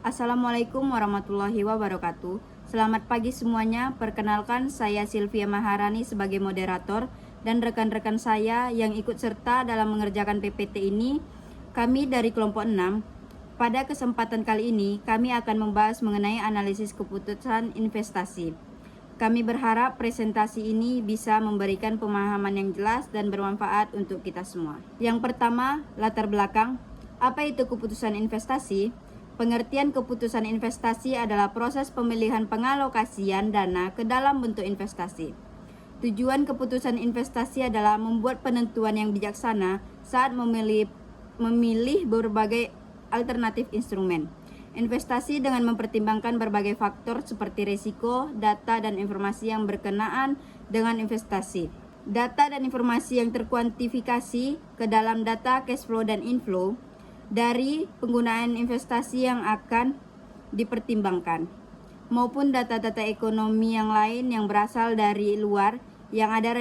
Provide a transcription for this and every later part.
Assalamualaikum warahmatullahi wabarakatuh. Selamat pagi semuanya. Perkenalkan, saya Sylvia Maharani sebagai moderator dan rekan-rekan saya yang ikut serta dalam mengerjakan PPT ini. Kami dari kelompok 6. Pada kesempatan kali ini, kami akan membahas mengenai analisis keputusan investasi. Kami berharap presentasi ini bisa memberikan pemahaman yang jelas dan bermanfaat untuk kita semua. Yang pertama, latar belakang. Apa itu keputusan investasi? Pengertian keputusan investasi adalah proses pemilihan pengalokasian dana ke dalam bentuk investasi. Tujuan keputusan investasi adalah membuat penentuan yang bijaksana saat memilih berbagai alternatif instrumen investasi dengan mempertimbangkan berbagai faktor seperti risiko, data, dan informasi yang berkenaan dengan investasi. Data dan informasi yang terkuantifikasi ke dalam data cash flow dan inflow dari penggunaan investasi yang akan dipertimbangkan, maupun data-data ekonomi yang lain yang berasal dari luar yang ada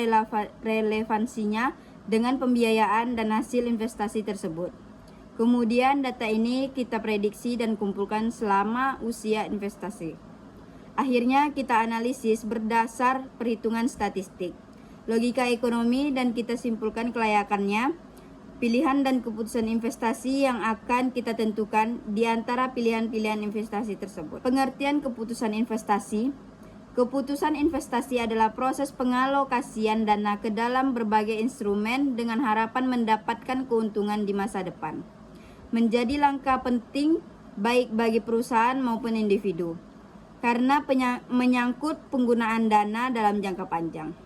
relevansinya dengan pembiayaan dan hasil investasi tersebut. Kemudian data ini kita prediksi dan kumpulkan selama usia investasi. Akhirnya kita analisis berdasar perhitungan statistik, logika ekonomi, dan kita simpulkan kelayakannya, pilihan dan keputusan investasi yang akan kita tentukan di antara pilihan-pilihan investasi tersebut. Pengertian keputusan investasi. Keputusan investasi adalah proses pengalokasian dana ke dalam berbagai instrumen dengan harapan mendapatkan keuntungan di masa depan. Menjadi langkah penting baik bagi perusahaan maupun individu, karena menyangkut penggunaan dana dalam jangka panjang.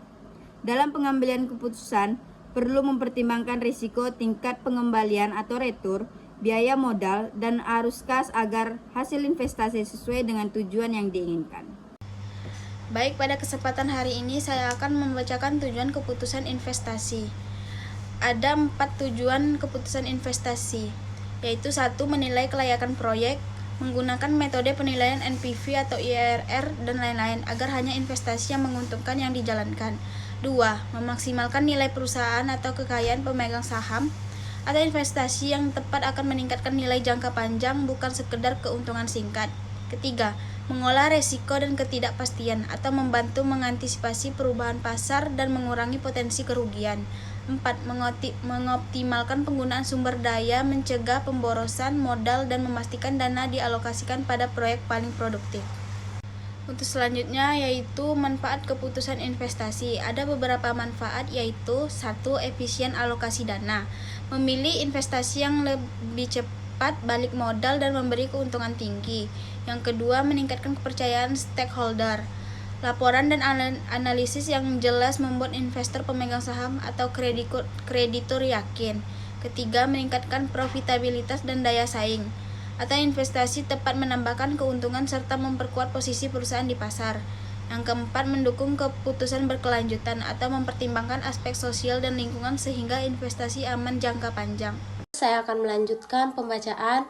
Dalam pengambilan keputusan, perlu mempertimbangkan risiko, tingkat pengembalian atau retur, biaya modal, dan arus kas agar hasil investasi sesuai dengan tujuan yang diinginkan. Baik, pada kesempatan hari ini saya akan membacakan tujuan keputusan investasi. Ada 4 tujuan keputusan investasi, yaitu 1. Menilai kelayakan proyek, menggunakan metode penilaian NPV atau IRR dan lain-lain agar hanya investasi yang menguntungkan yang dijalankan. 2. Memaksimalkan nilai perusahaan atau kekayaan pemegang saham atau investasi yang tepat akan meningkatkan nilai jangka panjang, bukan sekedar keuntungan singkat. 3. Mengolah resiko dan ketidakpastian atau membantu mengantisipasi perubahan pasar dan mengurangi potensi kerugian. 4. Mengoptimalkan penggunaan sumber daya, mencegah pemborosan modal, dan memastikan dana dialokasikan pada proyek paling produktif. Untuk selanjutnya yaitu manfaat keputusan investasi. Ada beberapa manfaat, yaitu 1. Efisien alokasi dana. Memilih investasi yang lebih cepat balik modal dan memberi keuntungan tinggi. Yang kedua, meningkatkan kepercayaan stakeholder. Laporan dan analisis yang jelas membuat investor, pemegang saham, atau kreditur yakin. Ketiga, meningkatkan profitabilitas dan daya saing, atau investasi tepat menambahkan keuntungan serta memperkuat posisi perusahaan di pasar. Yang keempat, mendukung keputusan berkelanjutan atau mempertimbangkan aspek sosial dan lingkungan sehingga investasi aman jangka panjang. Saya akan melanjutkan pembacaan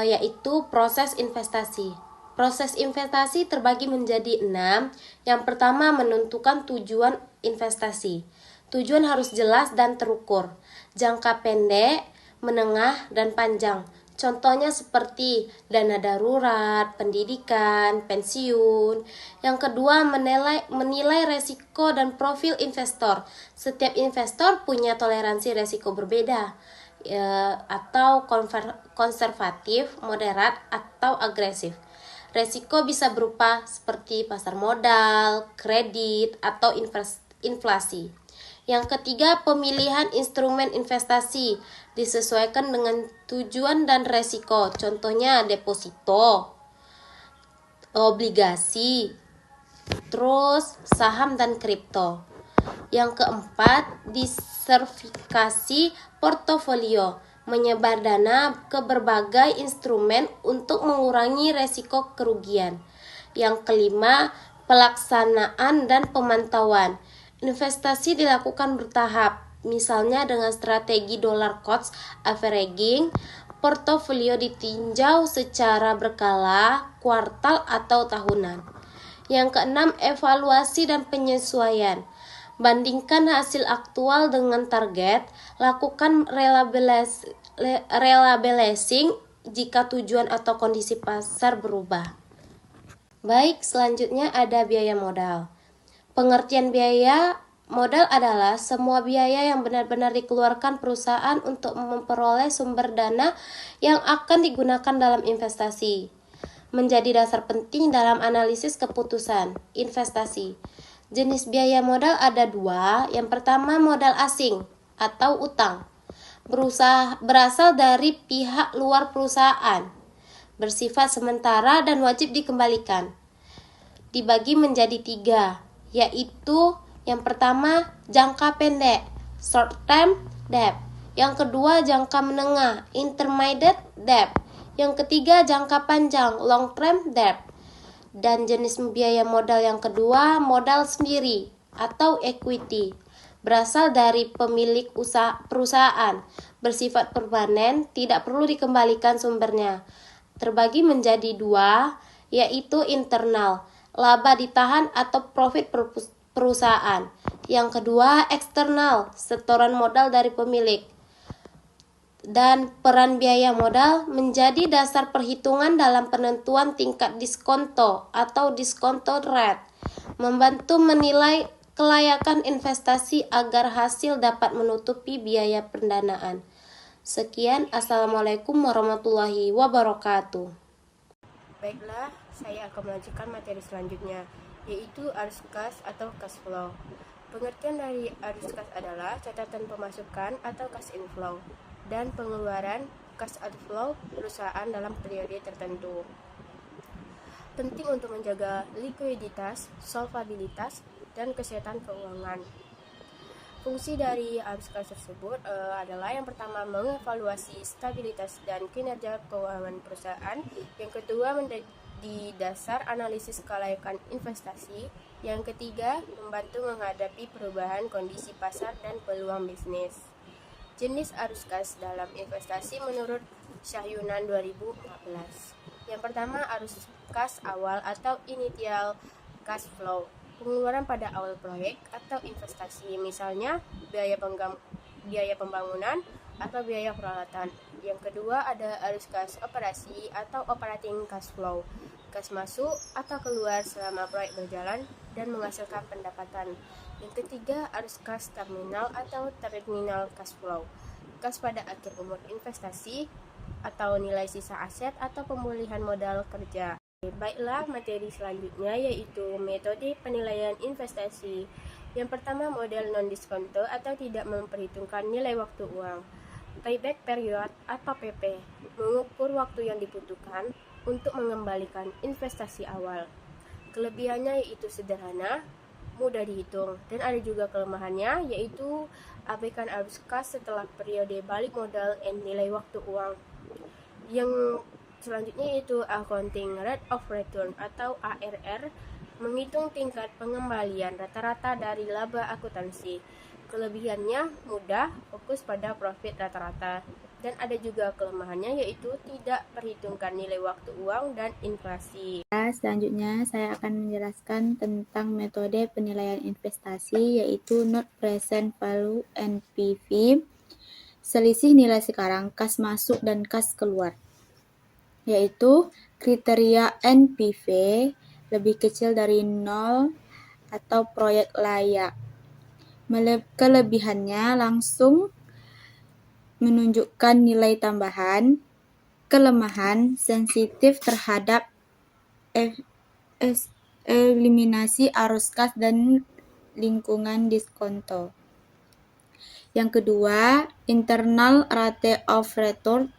yaitu proses investasi. Proses investasi terbagi menjadi 6. Yang pertama, menentukan tujuan investasi. Tujuan harus jelas dan terukur. Jangka pendek, menengah, dan panjang. Contohnya seperti dana darurat, pendidikan, pensiun. Yang kedua, menilai resiko dan profil investor. Setiap investor punya toleransi resiko berbeda, atau konservatif, moderat, atau agresif. Resiko bisa berupa seperti pasar modal, kredit, atau inflasi. Yang ketiga, pemilihan instrumen investasi disesuaikan dengan tujuan dan resiko. Contohnya deposito, obligasi, terus saham dan kripto. Yang keempat, diversifikasi portofolio. Menyebar dana ke berbagai instrumen untuk mengurangi resiko kerugian. Yang kelima, pelaksanaan dan pemantauan. Investasi dilakukan bertahap, misalnya dengan strategi dollar cost averaging. Portofolio ditinjau secara berkala, kuartal atau tahunan. Yang keenam, evaluasi dan penyesuaian. Bandingkan hasil aktual dengan target, lakukan relabelizing jika tujuan atau kondisi pasar berubah. Baik, selanjutnya ada biaya modal. Pengertian biaya modal adalah semua biaya yang benar-benar dikeluarkan perusahaan untuk memperoleh sumber dana yang akan digunakan dalam investasi. Menjadi dasar penting dalam analisis keputusan investasi. Jenis biaya modal ada dua. Yang pertama modal asing atau utang. Berasal dari pihak luar perusahaan. Bersifat sementara dan wajib dikembalikan. Dibagi menjadi tiga, yaitu yang pertama jangka pendek, short term debt. Yang kedua jangka menengah, intermediate debt. Yang ketiga jangka panjang, long term debt. Dan jenis biaya modal yang kedua modal sendiri atau equity. Berasal dari pemilik perusahaan, bersifat permanen, tidak perlu dikembalikan sumbernya. Terbagi menjadi dua, yaitu internal, laba ditahan atau profit perusahaan. Yang kedua, eksternal, setoran modal dari pemilik. Dan peran biaya modal menjadi dasar perhitungan dalam penentuan tingkat diskonto atau diskonto rate, membantu menilai kelayakan investasi agar hasil dapat menutupi biaya pendanaan. Sekian, Assalamualaikum warahmatullahi wabarakatuh. Baiklah, saya akan melanjutkan materi selanjutnya, yaitu arus kas atau cash flow. Pengertian dari arus kas adalah catatan pemasukan atau cash inflow dan pengeluaran cash outflow perusahaan dalam periode tertentu. Penting untuk menjaga likuiditas, solvabilitas, dan kesehatan keuangan. Fungsi dari arus kas tersebut adalah yang pertama mengevaluasi stabilitas dan kinerja keuangan perusahaan, yang kedua menjadi dasar analisis kelayakan investasi, yang ketiga membantu menghadapi perubahan kondisi pasar dan peluang bisnis. Jenis arus kas dalam investasi menurut Syahyunan 2014. Yang pertama arus kas awal atau initial cash flow. Pengeluaran pada awal proyek atau investasi, misalnya biaya pembangunan atau biaya peralatan. Yang kedua ada arus kas operasi atau operating cash flow, kas masuk atau keluar selama proyek berjalan dan menghasilkan pendapatan. Yang ketiga arus kas terminal atau terminal cash flow, kas pada akhir umur investasi atau nilai sisa aset atau pemulihan modal kerja. Baiklah, materi selanjutnya yaitu metode penilaian investasi. Yang pertama model non-diskonto atau tidak memperhitungkan nilai waktu uang. Payback period atau PP, mengukur waktu yang dibutuhkan untuk mengembalikan investasi awal. Kelebihannya yaitu sederhana, mudah dihitung, dan ada juga kelemahannya yaitu abaikan arus kas setelah periode balik modal dan nilai waktu uang. Yang selanjutnya yaitu accounting rate of return atau ARR, menghitung tingkat pengembalian rata-rata dari laba akuntansi. Kelebihannya mudah, fokus pada profit rata-rata, dan ada juga kelemahannya yaitu tidak perhitungkan nilai waktu uang dan inflasi. Selanjutnya saya akan menjelaskan tentang metode penilaian investasi yaitu Net Present Value NPV, selisih nilai sekarang, kas masuk dan kas keluar. Yaitu kriteria NPV lebih kecil dari 0 atau proyek layak. Kelebihannya langsung menunjukkan nilai tambahan. Kelemahan sensitif terhadap eliminasi arus kas dan lingkungan diskonto. Yang kedua, internal rate of return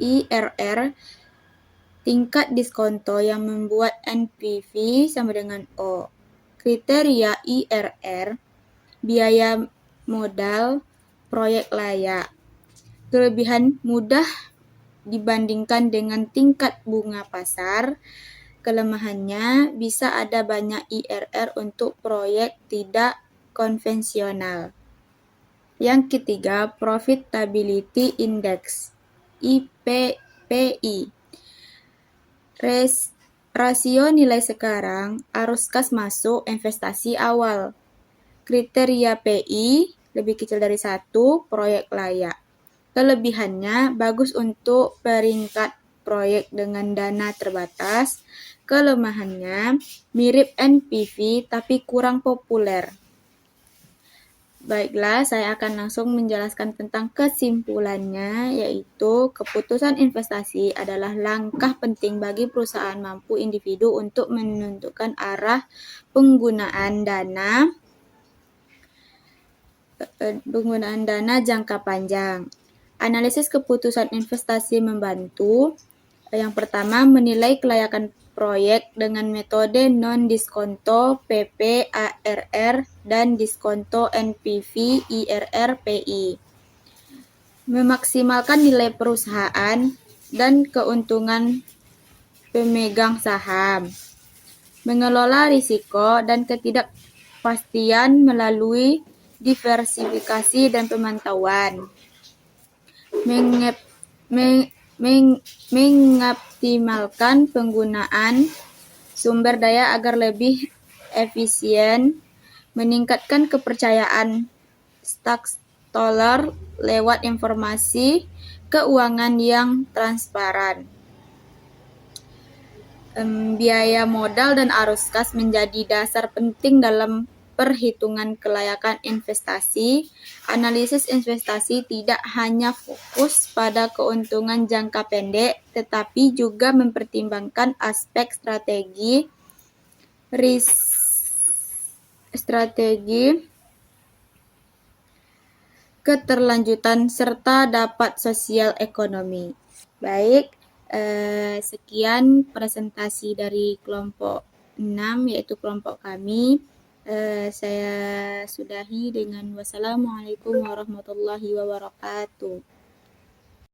IRR, tingkat diskonto yang membuat NPV sama dengan O. Kriteria IRR, biaya modal proyek layak. Kelebihan mudah dibandingkan dengan tingkat bunga pasar. Kelemahannya bisa ada banyak IRR untuk proyek tidak konvensional. Yang ketiga, Profitability Index IPPI, rasio nilai sekarang, arus kas masuk, investasi awal. Kriteria PI lebih kecil dari 1, proyek layak. Kelebihannya bagus untuk peringkat proyek dengan dana terbatas. Kelemahannya mirip NPV tapi kurang populer. Baiklah, saya akan langsung menjelaskan tentang kesimpulannya, yaitu keputusan investasi adalah langkah penting bagi perusahaan mampu individu untuk menentukan arah penggunaan dana jangka panjang. Analisis keputusan investasi membantu. Yang pertama, menilai kelayakan proyek dengan metode non-diskonto PP ARR dan diskonto NPV IRR PI. Memaksimalkan nilai perusahaan dan keuntungan pemegang saham. Mengelola risiko dan ketidakpastian melalui diversifikasi dan pemantauan. Mengoptimalkan penggunaan sumber daya agar lebih efisien, meningkatkan kepercayaan stakeholder lewat informasi keuangan yang transparan. Biaya modal dan arus kas menjadi dasar penting dalam perhitungan kelayakan investasi. Analisis investasi tidak hanya fokus pada keuntungan jangka pendek, tetapi juga mempertimbangkan aspek strategi, keterlanjutan, serta dampak sosial ekonomi. Baik, sekian presentasi dari kelompok 6, yaitu kelompok kami. Saya sudahi dengan wassalamualaikum warahmatullahi wabarakatuh.